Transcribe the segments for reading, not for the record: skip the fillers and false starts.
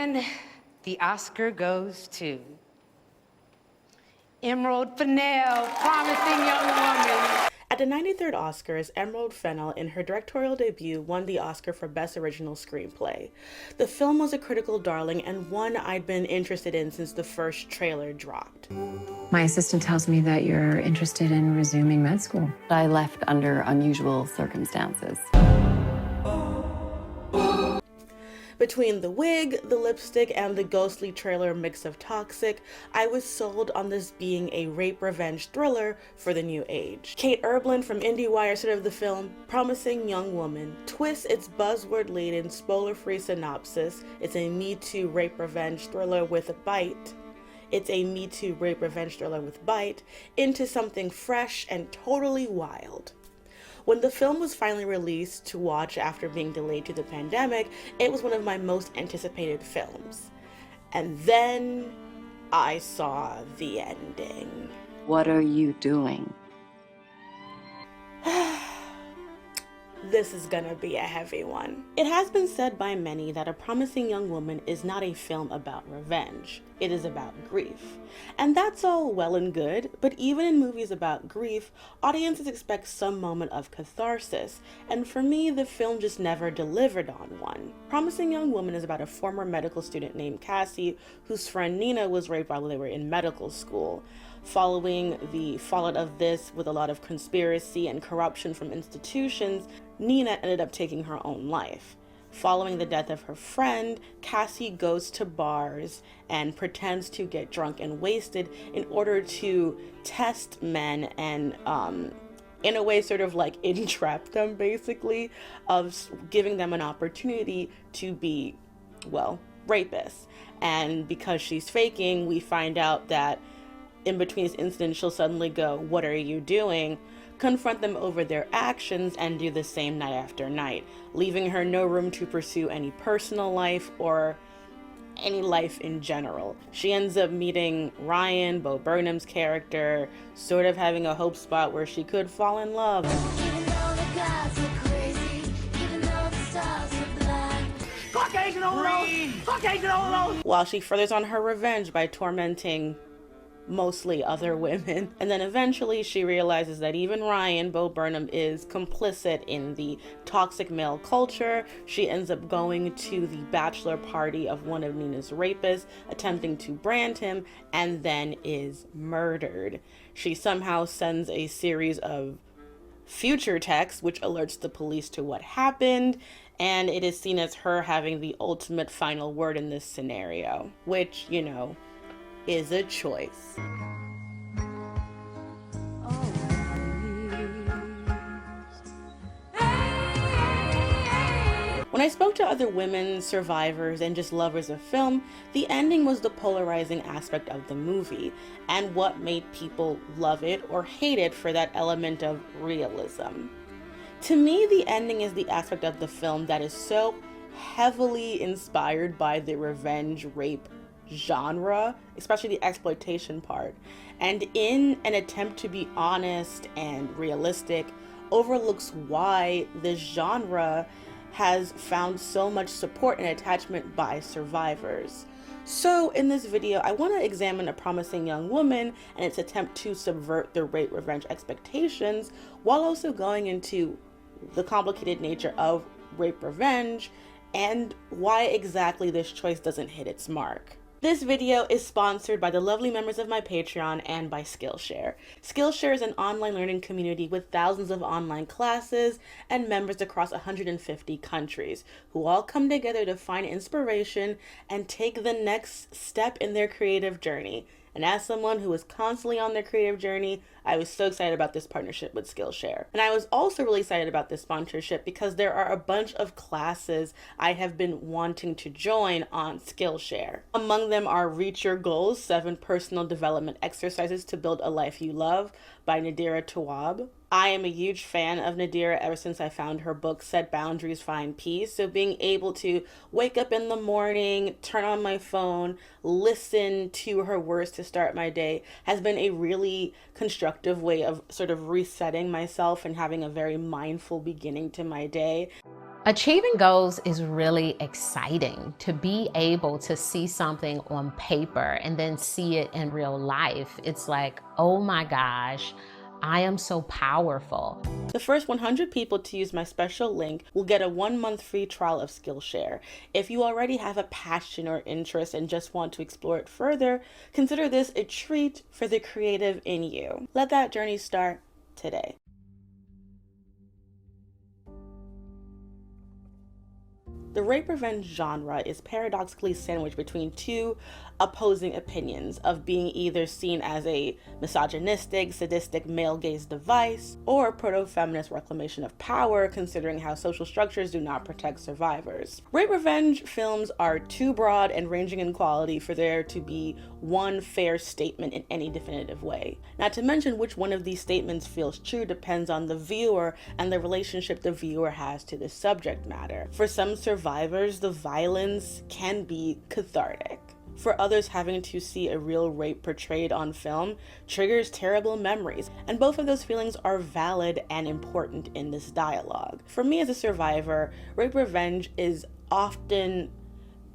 And the Oscar goes to Emerald Fennell, Promising Young Woman. At the 93rd Oscars, Emerald Fennell, in her directorial debut, won the Oscar for Best Original Screenplay. The film was a critical darling and one I'd been interested in since the first trailer dropped. My assistant tells me that you're interested in resuming med school. I left under unusual circumstances. Between the wig, the lipstick, and the ghostly trailer mix of toxic, I was sold on this being a rape revenge thriller for the new age. Kate Erblin from IndieWire said of the film, "Promising Young Woman twists its buzzword-laden, spoiler-free synopsis. It's a Me Too rape revenge thriller with a bite. It's a Me Too rape revenge thriller with bite into something fresh and totally wild." When the film was finally released to watch after being delayed to the pandemic, it was one of my most anticipated films. And then I saw the ending. What are you doing? This is gonna be a heavy one. It has been said by many that A Promising Young Woman is not a film about revenge. It is about grief. And that's all well and good, but even in movies about grief, audiences expect some moment of catharsis, and for me, the film just never delivered on one. Promising Young Woman is about a former medical student named Cassie, whose friend Nina was raped while they were in medical school. Following the fallout of this, with a lot of conspiracy and corruption from institutions, Nina ended up taking her own life. Following the death of her friend, Cassie goes to bars and pretends to get drunk and wasted in order to test men and, in a way, sort of like entrap them, basically, of giving them an opportunity to be, well, rapists. And because she's faking, we find out that in between this incident, she'll suddenly go, "What are you doing?" confront them over their actions, and do the same night after night, leaving her no room to pursue any personal life or any life in general. She ends up meeting Ryan, Bo Burnham's character, sort of having a hope spot where she could fall in love. Even though the gods are crazy, even though the stars are blind. Caucasian alone! Caucasian alone! While she furthers on her revenge by tormenting mostly other women. And then eventually she realizes that even Ryan, Bo Burnham, is complicit in the toxic male culture. She ends up going to the bachelor party of one of Nina's rapists, attempting to brand him, and then is murdered. She somehow sends a series of future texts which alerts the police to what happened, and it is seen as her having the ultimate final word in this scenario, which, you know, is a choice. When I spoke to other women, survivors, and just lovers of film, the ending was the polarizing aspect of the movie, and what made people love it or hate it for that element of realism. To me, the ending is the aspect of the film that is so heavily inspired by the revenge rape genre, especially the exploitation part, and in an attempt to be honest and realistic, overlooks why this genre has found so much support and attachment by survivors. So in this video, I want to examine A Promising Young Woman and its attempt to subvert the rape revenge expectations, while also going into the complicated nature of rape revenge and why exactly this choice doesn't hit its mark. This video is sponsored by the lovely members of my Patreon and by Skillshare. Skillshare is an online learning community with thousands of online classes and members across 150 countries who all come together to find inspiration and take the next step in their creative journey. And as someone who is constantly on their creative journey, I was so excited about this partnership with Skillshare. And I was also really excited about this sponsorship because there are a bunch of classes I have been wanting to join on Skillshare. Among them are Reach Your Goals, 7 Personal Development Exercises to Build a Life You Love by Nadira Tawwab. I am a huge fan of Nadira ever since I found her book, Set Boundaries, Find Peace. So being able to wake up in the morning, turn on my phone, listen to her words to start my day has been a really constructive way of sort of resetting myself and having a very mindful beginning to my day. Achieving goals is really exciting. To be able to see something on paper and then see it in real life, it's like, oh my gosh, I am so powerful. The first 100 people to use my special link will get a 1-month free trial of Skillshare. If you already have a passion or interest and just want to explore it further, consider this a treat for the creative in you. Let that journey start today. The rape revenge genre is paradoxically sandwiched between two opposing opinions of being either seen as a misogynistic, sadistic male gaze device, or proto-feminist reclamation of power, considering how social structures do not protect survivors. Rape revenge films are too broad and ranging in quality for there to be one fair statement in any definitive way. Not to mention which one of these statements feels true depends on the viewer and the relationship the viewer has to the subject matter. For some survivors, the violence can be cathartic. For others, having to see a real rape portrayed on film triggers terrible memories, and both of those feelings are valid and important in this dialogue. For me as a survivor, rape revenge is often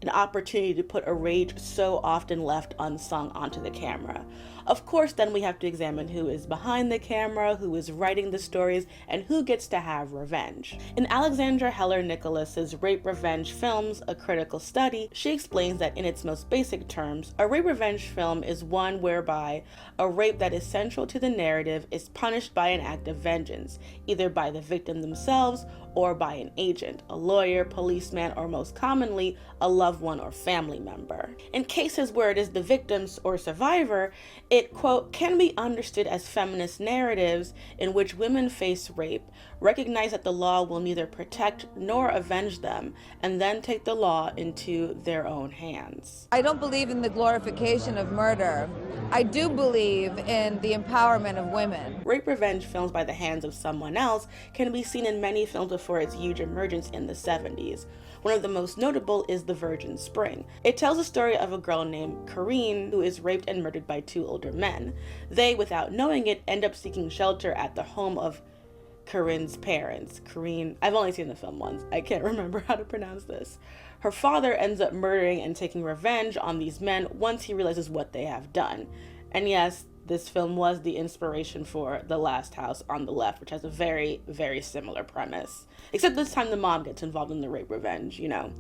an opportunity to put a rage so often left unsung onto the camera. Of course, then we have to examine who is behind the camera, who is writing the stories, and who gets to have revenge. In Alexandra Heller-Nicholas's Rape Revenge Films, A Critical Study, she explains that in its most basic terms, a rape revenge film is one whereby a rape that is central to the narrative is punished by an act of vengeance, either by the victim themselves or by an agent, a lawyer, policeman, or most commonly, a loved one or family member. In cases where it is the victims or survivor, it, quote, can be understood as feminist narratives in which women face rape, recognize that the law will neither protect nor avenge them, and then take the law into their own hands. I don't believe in the glorification of murder. I do believe in the empowerment of women. Rape revenge films by the hands of someone else can be seen in many films before its huge emergence in the 70s. One of the most notable is The Virgin Spring. It tells the story of a girl named Corinne who is raped and murdered by two older men. They, without knowing it, end up seeking shelter at the home of Corinne's parents. Corinne, I've only seen the film once. I can't remember how to pronounce this. Her father ends up murdering and taking revenge on these men once he realizes what they have done. And yes, this film was the inspiration for The Last House on the Left, which has a very, very similar premise. Except this time the mom gets involved in the rape revenge, you know.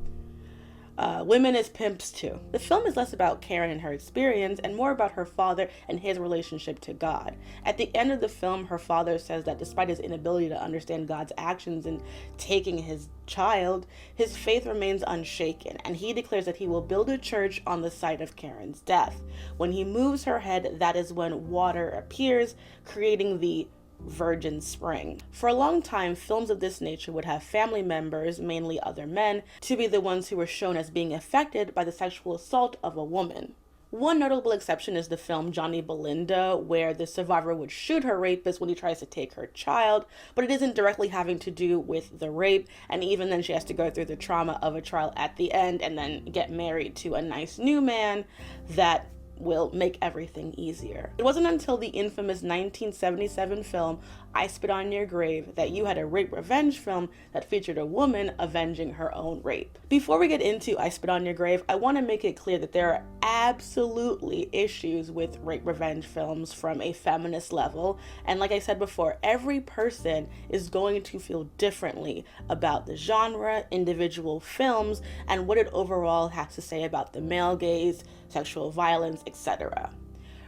Women as pimps too. The film is less about Karen and her experience and more about her father and his relationship to God. At the end of the film, her father says that despite his inability to understand God's actions in taking his child, his faith remains unshaken, and he declares that he will build a church on the site of Karen's death. When he moves her head, that is when water appears, creating the Virgin Spring. For a long time, films of this nature would have family members, mainly other men, to be the ones who were shown as being affected by the sexual assault of a woman. One notable exception is the film Johnny Belinda, where the survivor would shoot her rapist when he tries to take her child, but it isn't directly having to do with the rape, and even then she has to go through the trauma of a trial at the end and then get married to a nice new man that will make everything easier. It wasn't until the infamous 1977 film I Spit on Your Grave that you had a rape revenge film that featured a woman avenging her own rape. Before we get into I Spit on Your Grave, I want to make it clear that there are absolutely issues with rape revenge films from a feminist level, and like I said before, every person is going to feel differently about the genre, individual films, and what it overall has to say about the male gaze, sexual violence, etc.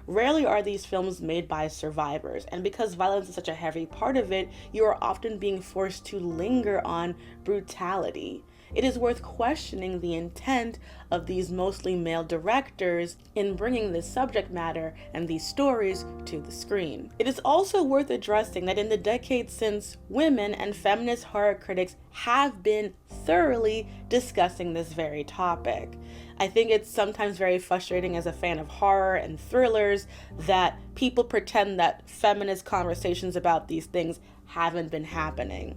Rarely are these films made by survivors, and because violence is such a heavy part of it, you are often being forced to linger on brutality. It is worth questioning the intent of these mostly male directors in bringing this subject matter and these stories to the screen. It is also worth addressing that in the decades since, women and feminist horror critics have been thoroughly discussing this very topic. I think it's sometimes very frustrating as a fan of horror and thrillers that people pretend that feminist conversations about these things haven't been happening.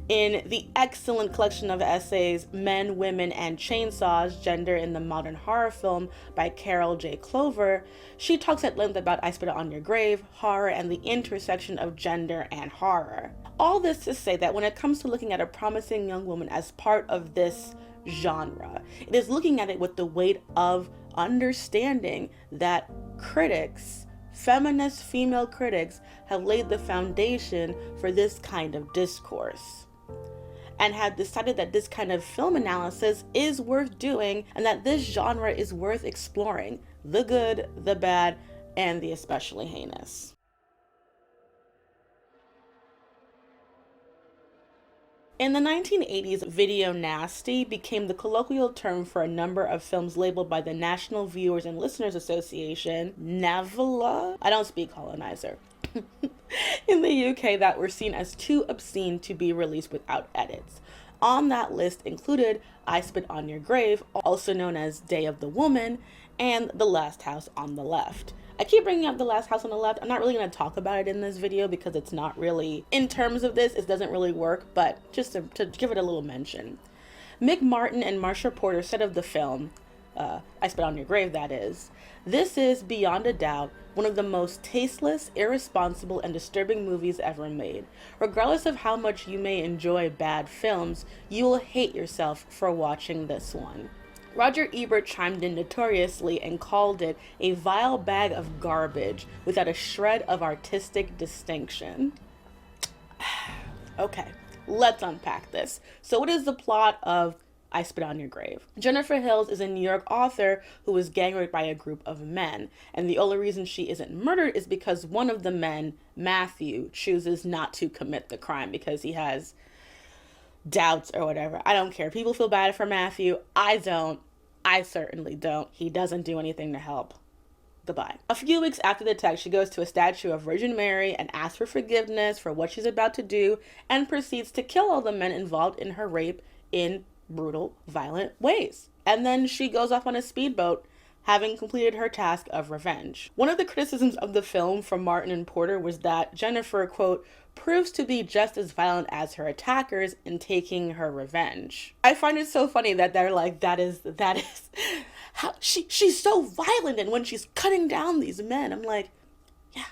In the excellent collection of essays, Men, Women, and Chainsaws, Gender in the Modern Horror Film by Carol J. Clover, she talks at length about I Spit It On Your Grave, horror, and the intersection of gender and horror. All this to say that when it comes to looking at a promising young woman as part of this genre, it is looking at it with the weight of understanding that critics, feminist female critics, have laid the foundation for this kind of discourse and have decided that this kind of film analysis is worth doing and that this genre is worth exploring, the good, the bad, and the especially heinous. In the 1980s, video nasty became the colloquial term for a number of films labeled by the National Viewers and Listeners Association, NAVLA, I don't speak colonizer, in the UK that were seen as too obscene to be released without edits. On that list included I Spit on Your Grave, also known as Day of the Woman, and The Last House on the Left. I keep bringing up The Last House on the Left. I'm not really going to talk about it in this video because it's not really, in terms of this, it doesn't really work, but just to give it a little mention. Mick Martin and Marsha Porter said of the film, I Spit on Your Grave, that is, "This is, beyond a doubt, one of the most tasteless, irresponsible, and disturbing movies ever made. Regardless of how much you may enjoy bad films, you will hate yourself for watching this one." Roger Ebert chimed in notoriously and called it a vile bag of garbage without a shred of artistic distinction. Okay, let's unpack this. So what is the plot of I Spit on Your Grave? Jennifer Hills is a New York author who was gang raped by a group of men, and the only reason she isn't murdered is because one of the men, Matthew, chooses not to commit the crime because he has doubts or whatever. I don't care. People feel bad for Matthew. I don't. I certainly don't. He doesn't do anything to help. Goodbye. A few weeks after the attack, she goes to a statue of Virgin Mary and asks for forgiveness for what she's about to do and proceeds to kill all the men involved in her rape in brutal, violent ways. And then she goes off on a speedboat, having completed her task of revenge. One of the criticisms of the film from Martin and Porter was that Jennifer, quote, proves to be just as violent as her attackers in taking her revenge. I find it so funny that they're like, that is how she's so violent, and when she's cutting down these men, I'm like, yeah,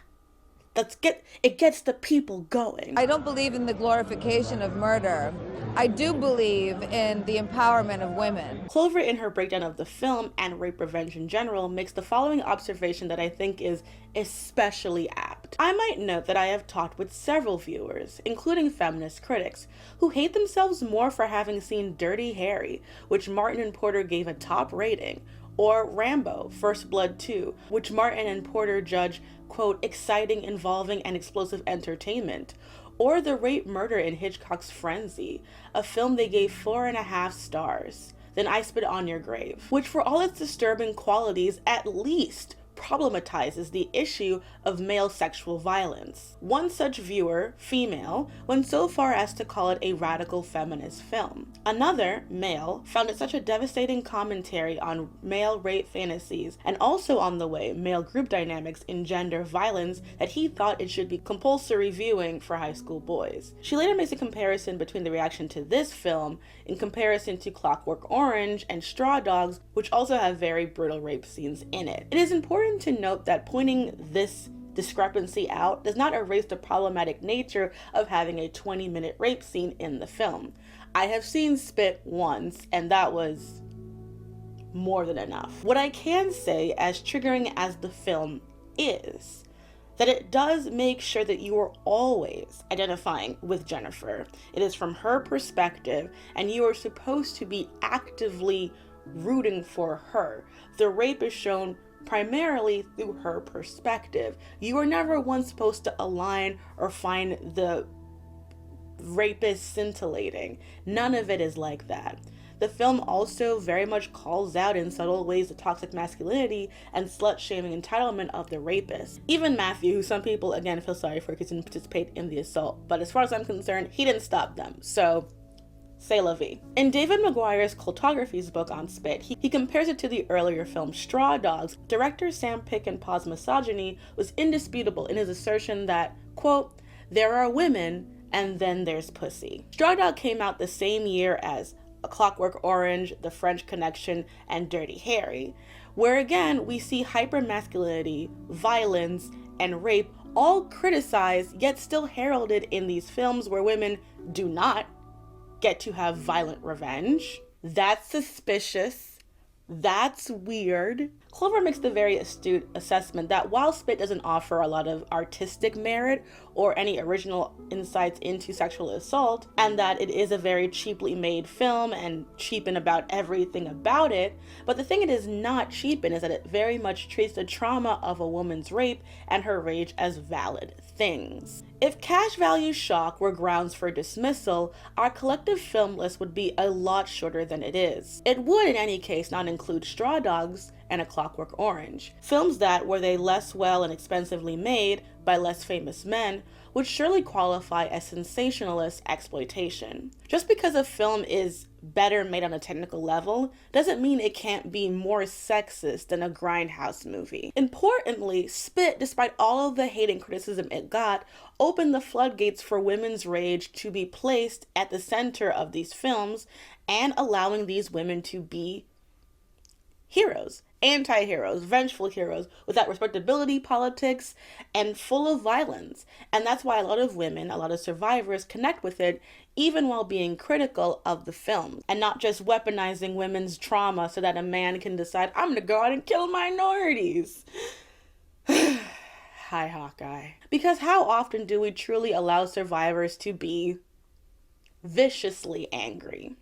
it gets the people going. I don't believe in the glorification of murder. I do believe in the empowerment of women. Clover, in her breakdown of the film and rape revenge in general, makes the following observation that I think is especially apt. I might note that I have talked with several viewers, including feminist critics, who hate themselves more for having seen Dirty Harry, which Martin and Porter gave a top rating, or Rambo, First Blood 2, which Martin and Porter judge, quote, exciting, involving, and explosive entertainment, or The Rape Murder in Hitchcock's Frenzy, a film they gave 4.5 stars, than I Spit on Your Grave, which for all its disturbing qualities at least problematizes the issue of male sexual violence. One such viewer, female, went so far as to call it a radical feminist film. Another, male, found it such a devastating commentary on male rape fantasies and also on the way male group dynamics engender violence that he thought it should be compulsory viewing for high school boys. She later makes a comparison between the reaction to this film in comparison to Clockwork Orange and Straw Dogs, which also have very brutal rape scenes in it. It is important to note that pointing this discrepancy out does not erase the problematic nature of having a 20-minute rape scene in the film. I have seen Spit once, and that was more than enough. What I can say, as triggering as the film is, that it does make sure that you are always identifying with Jennifer. It is from her perspective, and you are supposed to be actively rooting for her. The rape is shown primarily through her perspective. You are never once supposed to align or find the rapist scintillating. None of it is like that. The film also very much calls out in subtle ways the toxic masculinity and slut-shaming entitlement of the rapist. Even Matthew, who some people again feel sorry for because he didn't participate in the assault, but as far as I'm concerned, he didn't stop them. So c'est la vie. In David Maguire's Cultography's book on Spit, he compares it to the earlier film Straw Dogs. Director Sam Peckinpah's misogyny was indisputable in his assertion that, quote, there are women and then there's Pussy. Straw Dog came out the same year as A Clockwork Orange, The French Connection, and Dirty Harry, where again we see hypermasculinity, violence, and rape all criticized yet still heralded in these films where women do not get to have violent revenge. That's suspicious. That's weird. Clover makes the very astute assessment that while Spit doesn't offer a lot of artistic merit or any original insights into sexual assault, and that it is a very cheaply made film and cheapen about everything about it, but the thing it is not cheapen is that it very much treats the trauma of a woman's rape and her rage as valid things. If cash value shock were grounds for dismissal, our collective film list would be a lot shorter than it is. It would, in any case, not include Straw Dogs and A Clockwork Orange. Films that, were they less well and expensively made by less famous men, would surely qualify as sensationalist exploitation. Just because a film is better made on a technical level doesn't mean it can't be more sexist than a grindhouse movie. Importantly, Spit, despite all of the hate and criticism it got, opened the floodgates for women's rage to be placed at the center of these films and allowing these women to be heroes, anti-heroes, vengeful heroes without respectability politics and full of violence. And that's why a lot of women, a lot of survivors connect with it even while being critical of the film and not just weaponizing women's trauma so that a man can decide, I'm gonna go out and kill minorities. Hi, Hawkeye. Because how often do we truly allow survivors to be viciously angry?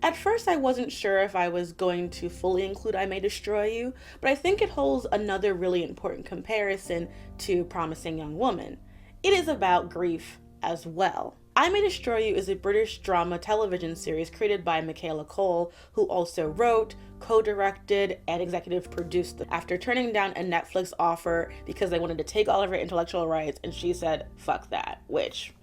At first, I wasn't sure if I was going to fully include I May Destroy You, but I think it holds another really important comparison to Promising Young Woman. It is about grief as well. I May Destroy You is a British drama television series created by Michaela Cole, who also wrote, co-directed, and executive produced it after turning down a Netflix offer because they wanted to take all of her intellectual rights, and she said, fuck that, which...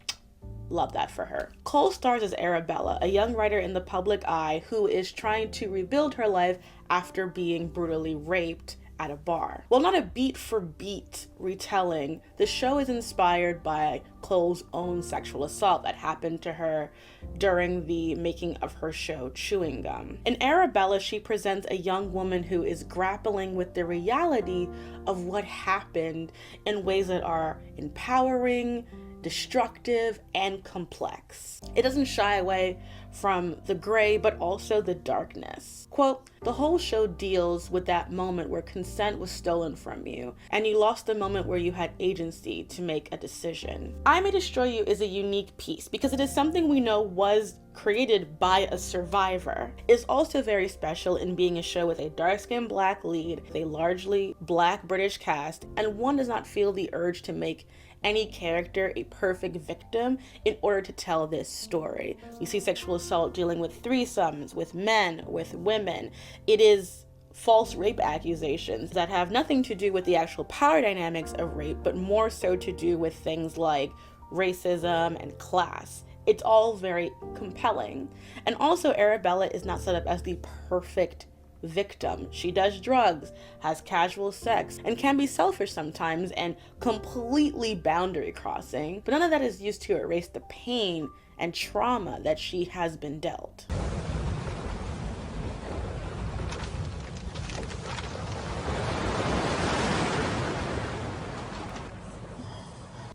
love that for her. Cole stars as Arabella, a young writer in the public eye who is trying to rebuild her life after being brutally raped at a bar. While not a beat for beat retelling, the show is inspired by Cole's own sexual assault that happened to her during the making of her show Chewing Gum. In Arabella, she presents a young woman who is grappling with the reality of what happened in ways that are empowering, destructive, and complex. It doesn't shy away from the gray, but also the darkness. Quote, the whole show deals with that moment where consent was stolen from you, and you lost the moment where you had agency to make a decision. I May Destroy You is a unique piece because it is something we know was created by a survivor. It's also very special in being a show with a dark-skinned black lead, a largely black British cast, and one does not feel the urge to make any character a perfect victim in order to tell this story. We see sexual assault dealing with threesomes, with men, with women. It is false rape accusations that have nothing to do with the actual power dynamics of rape, but more so to do with things like racism and class. It's all very compelling. And also, Arabella is not set up as the perfect victim. She does drugs, has casual sex, and can be selfish sometimes and completely boundary crossing, but none of that is used to erase the pain and trauma that she has been dealt.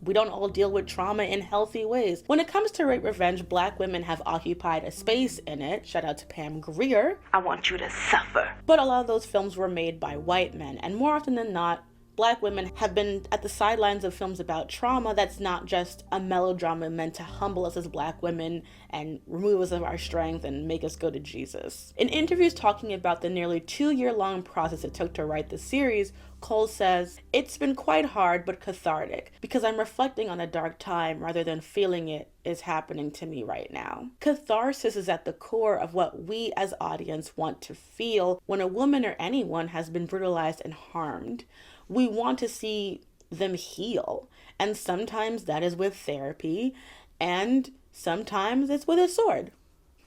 We don't all deal with trauma in healthy ways. When it comes to rape revenge, black women have occupied a space in it. Shout out to Pam Grier. I want you to suffer. But a lot of those films were made by white men, and more often than not, black women have been at the sidelines of films about trauma that's not just a melodrama meant to humble us as black women and remove us of our strength and make us go to Jesus. In interviews talking about the nearly 2-year-long process it took to write the series, Cole says, it's been quite hard but cathartic because I'm reflecting on a dark time rather than feeling it is happening to me right now. Catharsis is at the core of what we as audience want to feel when a woman or anyone has been brutalized and harmed. We want to see them heal. And sometimes that is with therapy, and sometimes it's with a sword.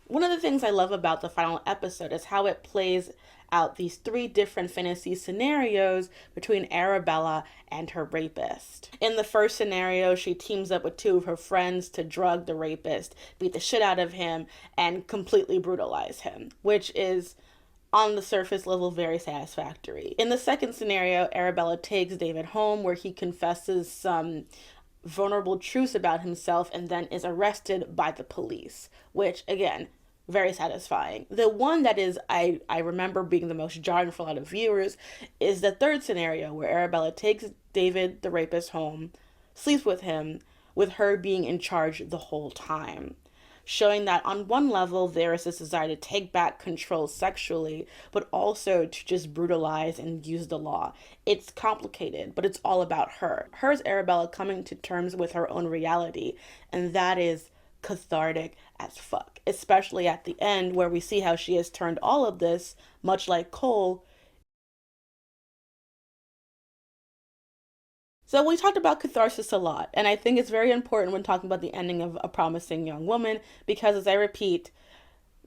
One of the things I love about the final episode is how it plays out these 3 different fantasy scenarios between Arabella and her rapist. In the first scenario, she teams up with 2 of her friends to drug the rapist, beat the shit out of him, and completely brutalize him, which is, on the surface level, very satisfactory. In the second scenario, Arabella takes David home, where he confesses some vulnerable truths about himself and then is arrested by the police, which, again, very satisfying. The one that is, I remember being the most jarring for a lot of viewers, is the third scenario, where Arabella takes David, the rapist, home, sleeps with him, with her being in charge the whole time, showing that on one level there is this desire to take back control sexually, but also to just brutalize and use the law. It's complicated, but it's all about her. Here's Arabella coming to terms with her own reality, and that is cathartic as fuck, especially at the end, where we see how she has turned all of this, much like Cole. So we talked about catharsis a lot, and I think it's very important when talking about the ending of A Promising Young Woman, because, as I repeat,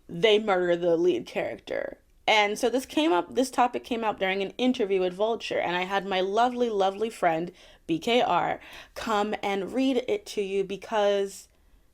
they murder the lead character. And so this topic came up during an interview with Vulture, and I had my lovely, lovely friend, BKR, come and read it to you because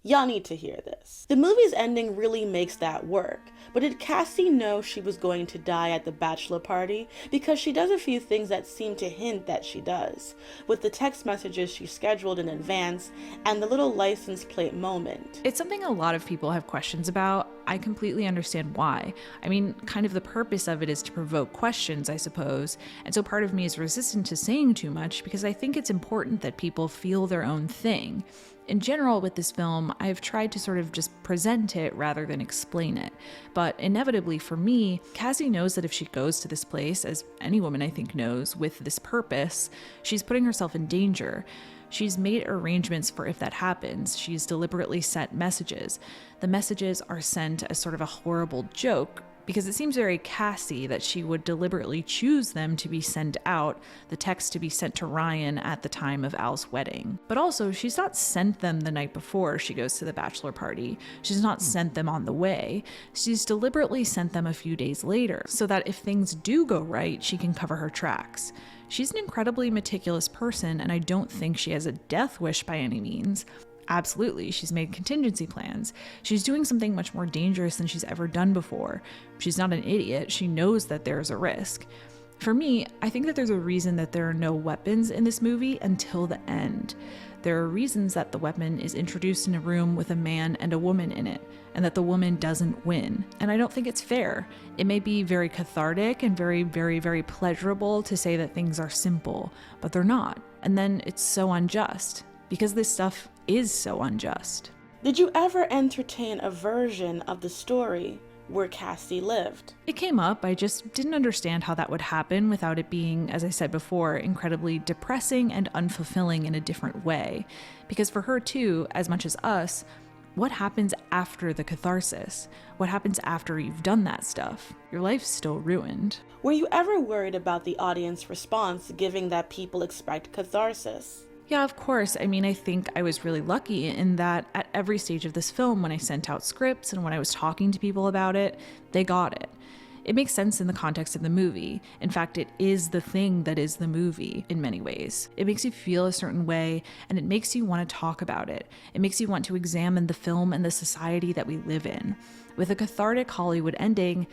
y'all need to hear this. The movie's ending really makes that work. But did Cassie know she was going to die at the bachelor party? Because she does a few things that seem to hint that she does, with the text messages she scheduled in advance and the little license plate moment. It's something a lot of people have questions about. I completely understand why. I mean, kind of the purpose of it is to provoke questions, I suppose. And so part of me is resistant to saying too much because I think it's important that people feel their own thing. In general, with this film, I've tried to sort of just present it rather than explain it. But inevitably for me, Cassie knows that if she goes to this place, as any woman I think knows, with this purpose, she's putting herself in danger. She's made arrangements for if that happens. She's deliberately sent messages. The messages are sent as sort of a horrible joke, because it seems very Cassie that she would deliberately choose them to be sent out, the text to be sent to Ryan at the time of Al's wedding. But also, she's not sent them the night before she goes to the bachelor party. She's not sent them on the way. She's deliberately sent them a few days later, so that if things do go right, she can cover her tracks. She's an incredibly meticulous person, and I don't think she has a death wish by any means. Absolutely, she's made contingency plans. She's doing something much more dangerous than she's ever done before. She's not an idiot. She knows that there's a risk. For me, I think that there's a reason that there are no weapons in this movie until the end. There are reasons that the weapon is introduced in a room with a man and a woman in it, and that the woman doesn't win. And I don't think it's fair. It may be very cathartic and very, very, very pleasurable to say that things are simple, but they're not. And then it's so unjust, because this stuff is so unjust. Did you ever entertain a version of the story where Cassie lived? It came up. I just didn't understand how that would happen without it being, as I said before, incredibly depressing and unfulfilling in a different way. Because for her too, as much as us, what happens after the catharsis? What happens after you've done that stuff? Your life's still ruined. Were you ever worried about the audience response, given that people expect catharsis? Yeah, of course. I mean, I think I was really lucky in that at every stage of this film, when I sent out scripts and when I was talking to people about it, they got it. It makes sense in the context of the movie. In fact, it is the thing that is the movie in many ways. It makes you feel a certain way, and it makes you want to talk about it. It makes you want to examine the film and the society that we live in. With a cathartic Hollywood ending,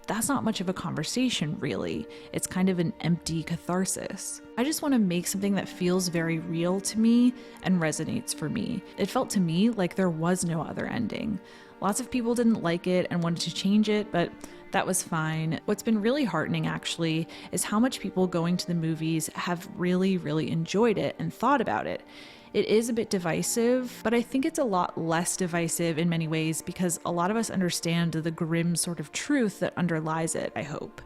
that's not much of a conversation, really. It's kind of an empty catharsis. I just want to make something that feels very real to me and resonates for me. It felt to me like there was no other ending. Lots of people didn't like it and wanted to change it, but that was fine. What's been really heartening, actually, is how much people going to the movies have really, really enjoyed it and thought about it. It is a bit divisive, but I think it's a lot less divisive in many ways because a lot of us understand the grim sort of truth that underlies it, I hope.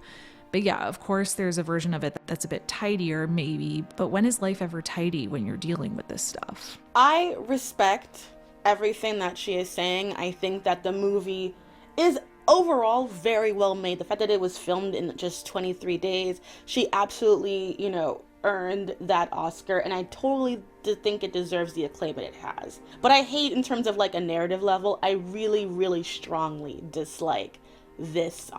But yeah, of course, there's a version of it that's a bit tidier, maybe, but when is life ever tidy when you're dealing with this stuff? I respect everything that she is saying. I think that the movie is overall very well made. The fact that it was filmed in just 23 days, she absolutely, earned that Oscar, and I totally think it deserves the acclaim that it has. But I hate, in terms of like a narrative level, I really, really strongly dislike this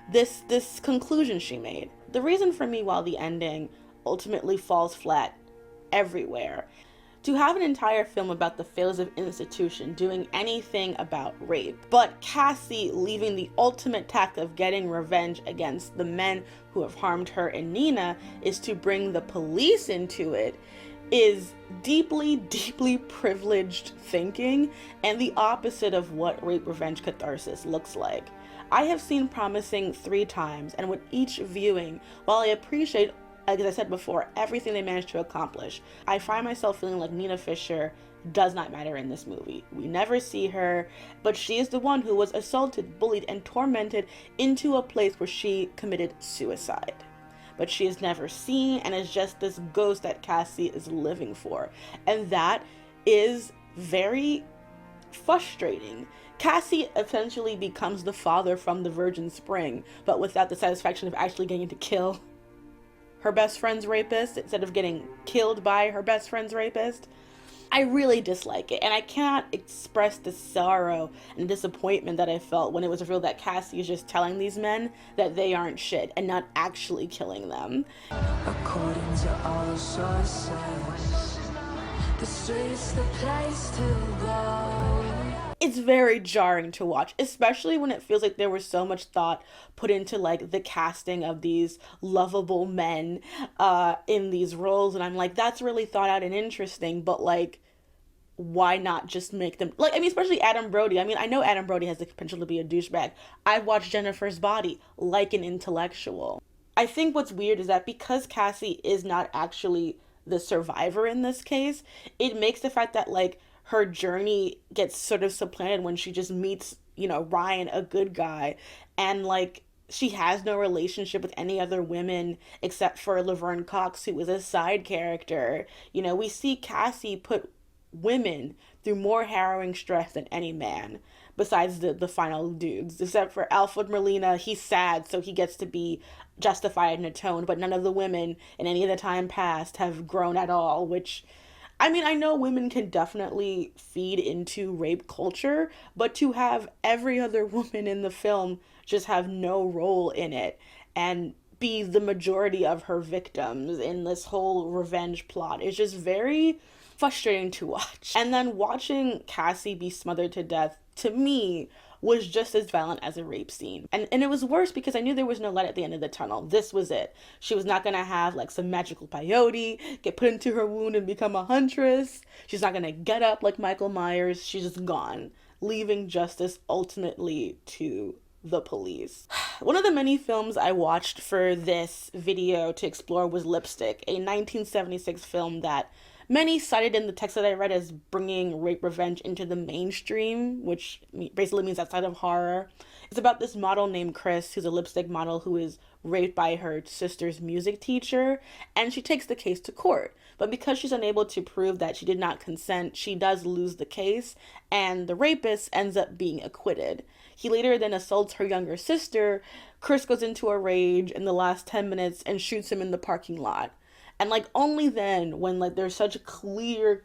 this conclusion she made. The reason for me, while the ending ultimately falls flat everywhere, to have an entire film about the failures of institution doing anything about rape, but Cassie leaving the ultimate task of getting revenge against the men who have harmed her and Nina is to bring the police into it, is deeply, deeply privileged thinking and the opposite of what rape revenge catharsis looks like. I have seen Promising 3 times, and with each viewing, while I appreciate, as I said before, everything they managed to accomplish, I find myself feeling like Nina Fisher does not matter in this movie. We never see her, but she is the one who was assaulted, bullied, and tormented into a place where she committed suicide. But she is never seen and is just this ghost that Cassie is living for. And that is very frustrating. Cassie essentially becomes the father from the Virgin Spring, but without the satisfaction of actually getting to kill her best friend's rapist instead of getting killed by her best friend's rapist. I really dislike it, and I cannot express the sorrow and disappointment that I felt when it was revealed that Cassie is just telling these men that they aren't shit and not actually killing them. According to all sources, the street's the place to go. It's very jarring to watch, especially when it feels like there was so much thought put into like the casting of these lovable men in these roles, and I'm like, that's really thought out and interesting, but like, why not just make them, like, I mean, especially Adam Brody. I mean, I know Adam Brody has the potential to be a douchebag. I've watched Jennifer's Body like an intellectual. I think what's weird is that because Cassie is not actually the survivor in this case, it makes the fact that like her journey gets sort of supplanted when she just meets, you know, Ryan, a good guy, and like she has no relationship with any other women except for Laverne Cox, who is a side character. You know, we see Cassie put women through more harrowing stress than any man, besides the final dudes, except for Alfred Molina. He's sad, so he gets to be justified and atoned, but none of the women in any of the time past have grown at all, which, I mean, I know women can definitely feed into rape culture, but to have every other woman in the film just have no role in it and be the majority of her victims in this whole revenge plot is just very frustrating to watch. And then watching Cassie be smothered to death, to me, was just as violent as a rape scene. And it was worse because I knew there was no light at the end of the tunnel. This was it. She was not gonna have like some magical peyote, get put into her wound and become a huntress. She's not gonna get up like Michael Myers. She's just gone, leaving justice ultimately to the police. One of the many films I watched for this video to explore was Lipstick, a 1976 film that many cited in the text that I read as bringing rape revenge into the mainstream, which basically means outside of horror. It's about this model named Chris, who's a lipstick model who is raped by her sister's music teacher, and she takes the case to court. But because she's unable to prove that she did not consent, she does lose the case, and the rapist ends up being acquitted. He later then assaults her younger sister. Chris goes into a rage in the last 10 minutes and shoots him in the parking lot. And like only then, when like there's such a clear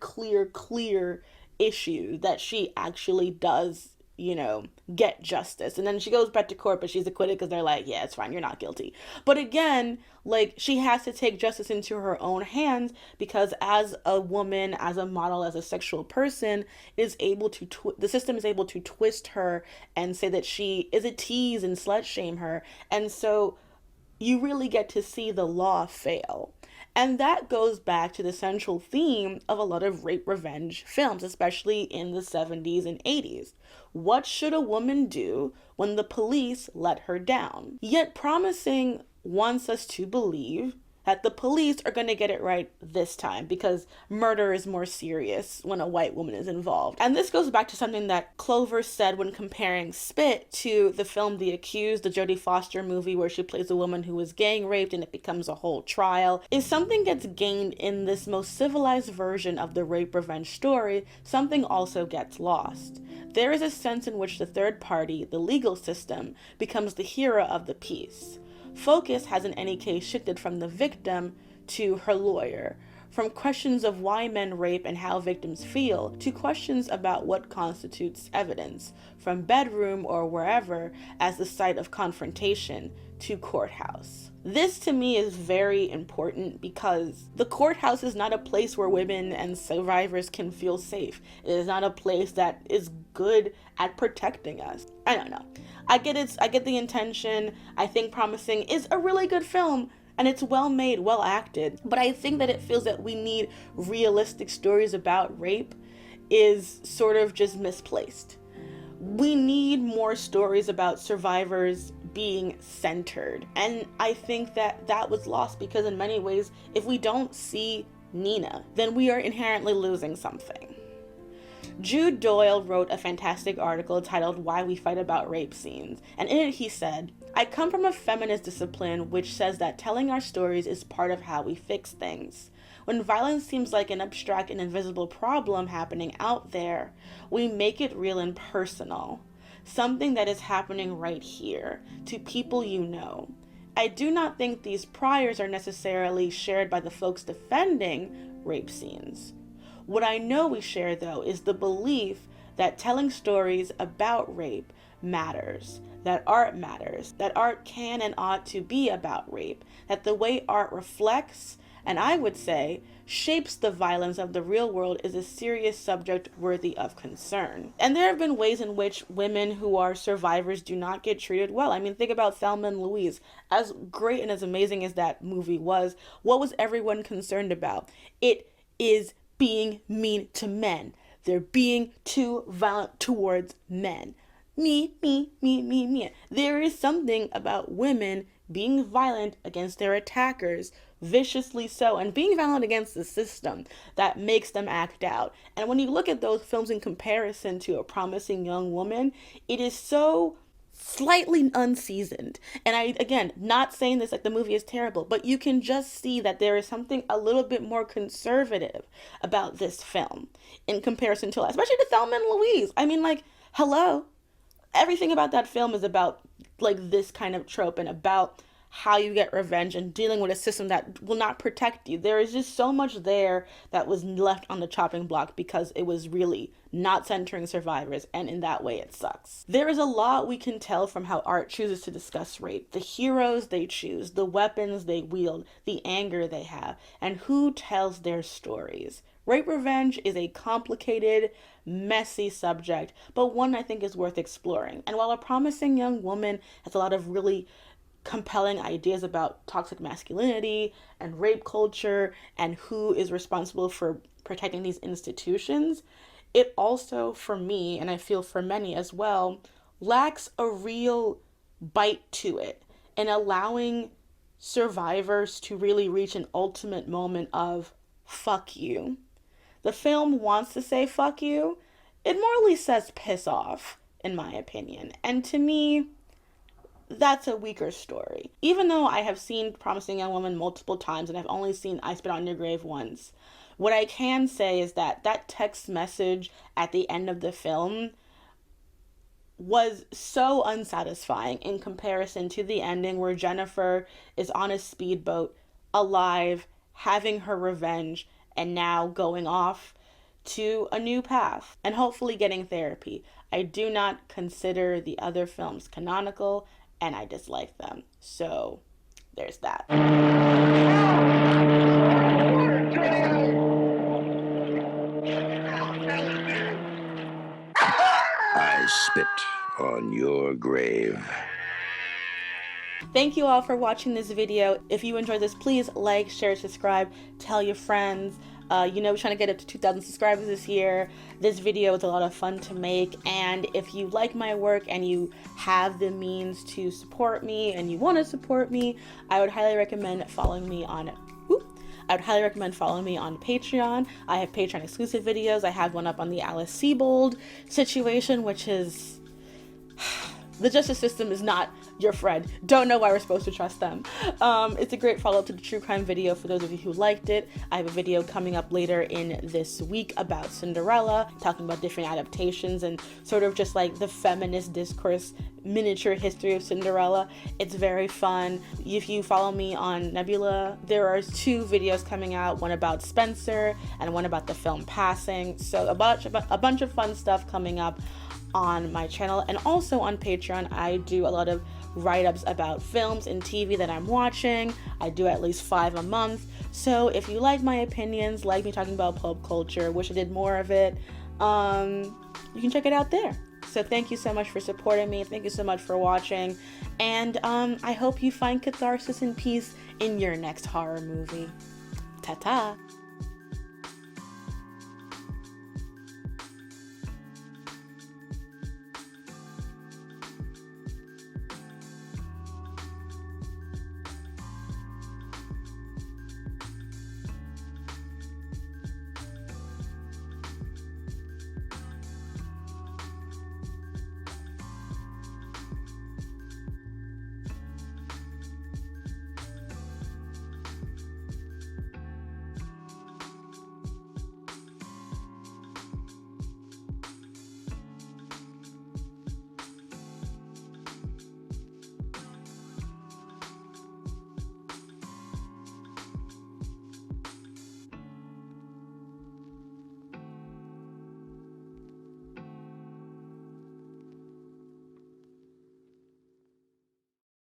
issue, that she actually does, you know, get justice. And then she goes back to court, but she's acquitted because they're like, yeah, it's fine, you're not guilty. But again, like she has to take justice into her own hands because as a woman, as a model, as a sexual person, is able to the system is able to twist her and say that she is a tease and slut shame her. And so you really get to see the law fail. And that goes back to the central theme of a lot of rape revenge films, especially in the 70s and 80s. What should a woman do when the police let her down? Yet Promising wants us to believe that the police are going to get it right this time because murder is more serious when a white woman is involved. And this goes back to something that Clover said when comparing Spit to the film The Accused, the Jodie Foster movie where she plays a woman who is gang raped and it becomes a whole trial. If something gets gained in this most civilized version of the rape revenge story, something also gets lost. There is a sense in which the third party, the legal system, becomes the hero of the piece. focus has in any case shifted from the victim to her lawyer, from questions of why men rape and how victims feel to questions about what constitutes evidence, from bedroom or wherever as the site of confrontation to courthouse. This to me is very important because the courthouse is not a place where women and survivors can feel safe. It is not a place that is good at protecting us. I don't know. I get the intention. I think Promising is a really good film and it's well made, well acted. But I think that it feels that we need realistic stories about rape is sort of just misplaced. We need more stories about survivors being centered. And I think that that was lost because in many ways, if we don't see Nina, then we are inherently losing something. Jude Doyle wrote a fantastic article titled Why We Fight About Rape Scenes, and in it he said, I come from a feminist discipline which says that telling our stories is part of how we fix things. When violence seems like an abstract and invisible problem happening out there, we make it real and personal. Something that is happening right here, to people you know. I do not think these priors are necessarily shared by the folks defending rape scenes. What I know we share, though, is the belief that telling stories about rape matters, that art matters, that art can and ought to be about rape, that the way art reflects, and I would say, shapes the violence of the real world is a serious subject worthy of concern. And there have been ways in which women who are survivors do not get treated well. I mean, think about Thelma and Louise. As great and as amazing as that movie was, what was everyone concerned about? It is being mean to men. They're being too violent towards men. Me. There is something about women being violent against their attackers, viciously so, and being violent against the system that makes them act out. And when you look at those films in comparison to A Promising Young Woman, it is so slightly unseasoned. And I, again, not saying this like the movie is terrible, but you can just see that there is something a little bit more conservative about this film in comparison to, especially to Thelma and Louise. I mean, like, hello. Everything about that film is about like this kind of trope and about how you get revenge and dealing with a system that will not protect you. There is just so much there that was left on the chopping block because it was really not centering survivors, and in that way it sucks. There is a lot we can tell from how art chooses to discuss rape, the heroes they choose, the weapons they wield, the anger they have, and who tells their stories. Rape revenge is a complicated, messy subject, but one I think is worth exploring. And while A Promising Young Woman has a lot of really compelling ideas about toxic masculinity and rape culture and who is responsible for protecting these institutions, it also, for me, and I feel for many as well, lacks a real bite to it in allowing survivors to really reach an ultimate moment of fuck you. The film wants to say fuck you. It morally says piss off, in my opinion. And to me, that's a weaker story. Even though I have seen Promising Young Woman multiple times and I've only seen I Spit on Your Grave once, what I can say is that that text message at the end of the film was so unsatisfying in comparison to the ending where Jennifer is on a speedboat, alive, having her revenge, and now going off to a new path and hopefully getting therapy. I do not consider the other films canonical and I dislike them. So there's that. I spit on your grave. Thank you all for watching this video. If you enjoyed this, please like, share, subscribe, tell your friends. We're trying to get up to 2,000 subscribers this year. This video is a lot of fun to make, and if you like my work and you have the means to support me and you want to support me, I would highly recommend following me on Patreon. I have Patreon exclusive videos. I have one up on the Alice Sebold situation, which is the justice system is not your friend. Don't know why we're supposed to trust them. It's a great follow-up to the true crime video for those of you who liked it. I have a video coming up later in this week about Cinderella, talking about different adaptations and sort of just like the feminist discourse miniature history of Cinderella. It's very fun. If you follow me on Nebula, there are 2 videos coming out, one about Spencer and one about the film Passing. So a bunch of fun stuff coming up on my channel. And also on Patreon, I do a lot of write-ups about films and TV that I'm watching. I do at least 5 a month. So if you like my opinions, like me talking about pop culture, wish I did more of it, you can check it out there. So thank you so much for supporting me. Thank you so much for watching. And I hope you find catharsis and peace in your next horror movie. Ta-ta.